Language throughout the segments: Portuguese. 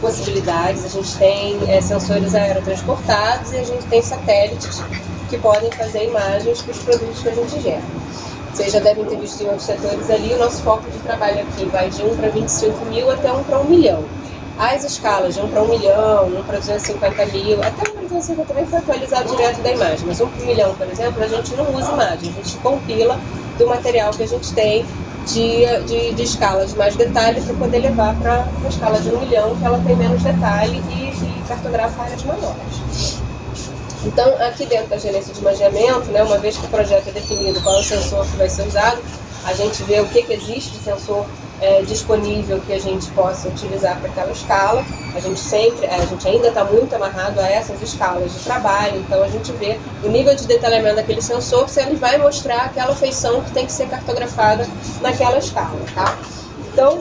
possibilidades. A gente tem sensores aerotransportados e a gente tem satélites que podem fazer imagens para os produtos que a gente gera. Vocês já devem ter visto em outros setores ali, o nosso foco de trabalho aqui vai de 1 para 25 mil até 1 para 1 milhão. As escalas de 1 para 1 milhão, 1 para 250 mil, até 1 para 250 também foi atualizado direto da imagem, mas 1 para 1 milhão, por exemplo, a gente não usa imagem, a gente compila do material que a gente tem de escala de mais detalhe para poder levar para a escala de 1 milhão, que ela tem menos detalhe e cartografa áreas maiores. Então, aqui dentro da gerência de imageamento, né, uma vez que o projeto é definido qual é o sensor que vai ser usado, a gente vê o que existe de sensor disponível que a gente possa utilizar para aquela escala. A gente ainda está muito amarrado a essas escalas de trabalho, então a gente vê o nível de detalhamento daquele sensor, se ele vai mostrar aquela feição que tem que ser cartografada naquela escala, tá? Então,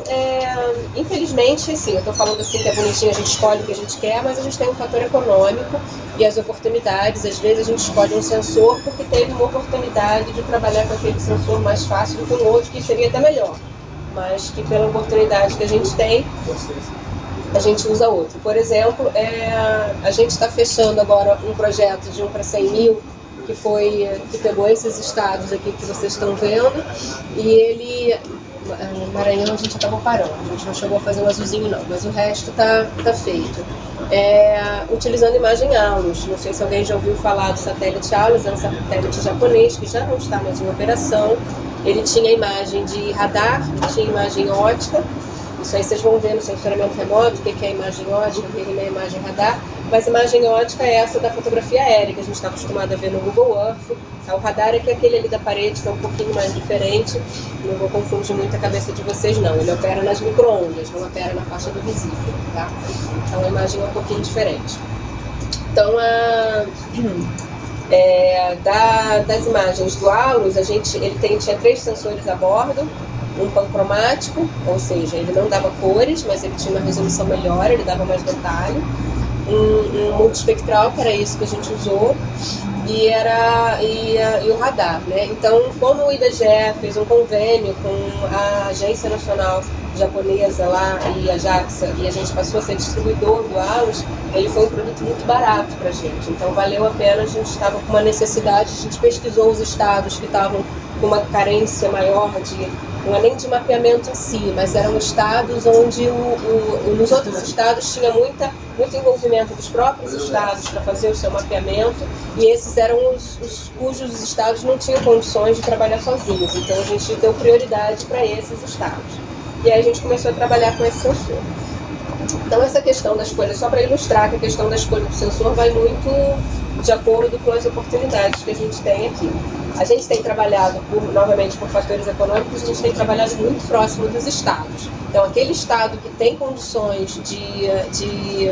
infelizmente, sim, eu estou falando assim que é bonitinho, a gente escolhe o que a gente quer, mas a gente tem um fator econômico e as oportunidades. Às vezes a gente escolhe um sensor porque teve uma oportunidade de trabalhar com aquele sensor mais fácil do que um outro, que seria até melhor, mas que pela oportunidade que a gente tem, a gente usa outro. Por exemplo, a gente está fechando agora um projeto de 1 para 100 mil, que pegou esses estados aqui que vocês estão vendo, e ele... Maranhão a gente acabou parando, a gente não chegou a fazer um azulzinho não, mas o resto tá feito. Utilizando imagem ALUS, não sei se alguém já ouviu falar do satélite ALUS, é um satélite japonês que já não está mais em operação. Ele tinha imagem de radar, tinha imagem ótica, isso aí vocês vão ver no sensoramento remoto, o que é imagem ótica, o que é imagem radar, mas imagem ótica é essa da fotografia aérea, que a gente está acostumado a ver no Google Earth. O radar é que é aquele ali da parede, que é um pouquinho mais diferente, não vou confundir muito a cabeça de vocês não, ele opera nas micro-ondas, não opera na faixa do visível, tá? Então a imagem é um pouquinho diferente. Então, das imagens do ALUS, ele tinha 3 sensores a bordo, um pancromático, ou seja, ele não dava cores, mas ele tinha uma resolução melhor, ele dava mais detalhe, um multiespectral, que era isso que a gente usou, e o radar, né? Então, como o IBGE fez um convênio com a Agência Nacional Japonesa lá e a JAXA, e a gente passou a ser distribuidor do ALUS, ele foi um produto muito barato para a gente. Então, valeu a pena, a gente estava com uma necessidade, a gente pesquisou os estados que estavam com uma carência maior não é nem de mapeamento em si, mas eram estados onde nos outros estados tinha muito envolvimento dos próprios estados para fazer o seu mapeamento, e esses eram os cujos estados não tinham condições de trabalhar sozinhos, então a gente deu prioridade para esses estados. E aí a gente começou a trabalhar com esse sensor. Então essa questão da escolha, só para ilustrar que a questão da escolha do sensor vai muito de acordo com as oportunidades que a gente tem aqui. A gente tem trabalhado, novamente por fatores econômicos, a gente tem trabalhado muito próximo dos estados. Então, aquele estado que tem condições de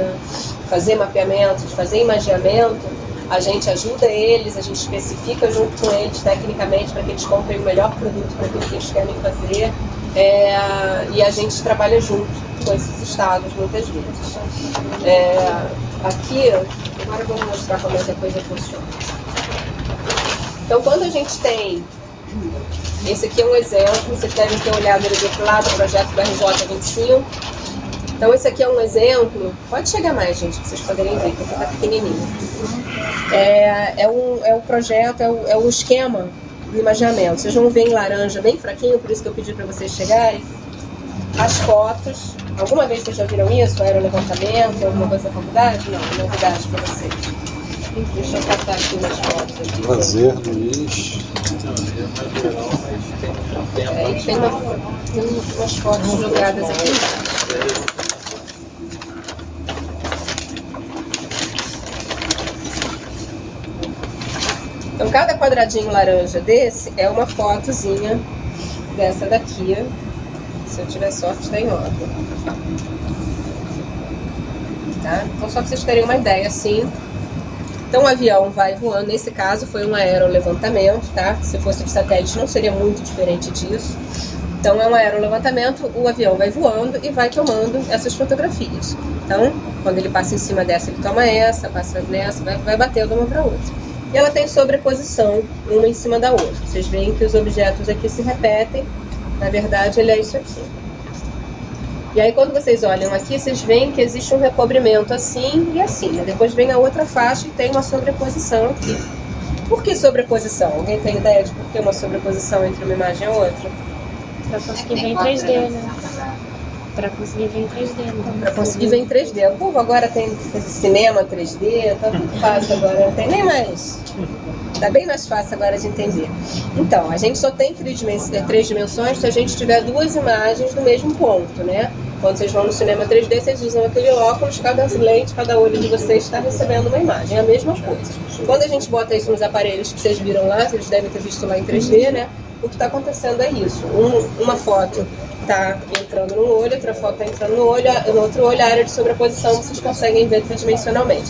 fazer mapeamento, de fazer imageamento, a gente ajuda eles, a gente especifica junto com eles tecnicamente para que eles comprem o melhor produto para aquilo que eles querem fazer, e a gente trabalha junto com esses estados muitas vezes. Aqui, agora eu vou mostrar como é que a coisa funciona. Então, quando a gente tem, esse aqui é um exemplo, vocês devem ter olhado ele do outro lado, o projeto do RJ25. Então, esse aqui é um exemplo, pode chegar mais, gente, para vocês poderem ver, porque está pequenininho. É um projeto, é um esquema de imaginamento. Vocês vão ver em laranja bem fraquinho, por isso que eu pedi para vocês chegarem. As fotos, alguma vez vocês já viram isso? Aerolevantamento, alguma coisa da faculdade? Não, é novidade para vocês. Deixa eu catar aqui umas fotos aqui. Prazer, Luiz. Tem umas fotos jogadas aqui embaixo. Então, cada quadradinho laranja desse é uma fotozinha dessa daqui. Se eu tiver sorte, está em ordem. Tá? Então, só para vocês terem uma ideia, assim. Então, o avião vai voando. Nesse caso, foi um aerolevantamento, tá? Se fosse de satélite, não seria muito diferente disso. Então, é um aerolevantamento, o avião vai voando e vai tomando essas fotografias. Então, quando ele passa em cima dessa, ele toma essa, passa nessa, vai batendo uma para outra. E ela tem sobreposição, uma em cima da outra. Vocês veem que os objetos aqui se repetem. Na verdade, ele é isso aqui. E aí quando vocês olham aqui, vocês veem que existe um recobrimento assim e assim, né? Depois vem a outra faixa e tem uma sobreposição aqui. Por que sobreposição? Alguém tem ideia de por que uma sobreposição entre uma imagem e outra? Para conseguir ver em 3D, né? Para conseguir ver em 3D. Né? Para conseguir ver em 3D. O povo agora tem cinema 3D, tá tudo fácil agora, não tem nem mais. Tá bem mais fácil agora de entender. Então, a gente só tem três dimensões se a gente tiver duas imagens no mesmo ponto, né? Quando vocês vão no cinema 3D, vocês usam aquele óculos, cada lente, cada olho de vocês está recebendo uma imagem, é a mesma coisa. Quando a gente bota isso nos aparelhos que vocês viram lá, vocês devem ter visto lá em 3D, né? O que está acontecendo é isso. Uma foto está entrando no olho, outra foto está entrando no olho, no outro olho, a área de sobreposição vocês conseguem ver tridimensionalmente.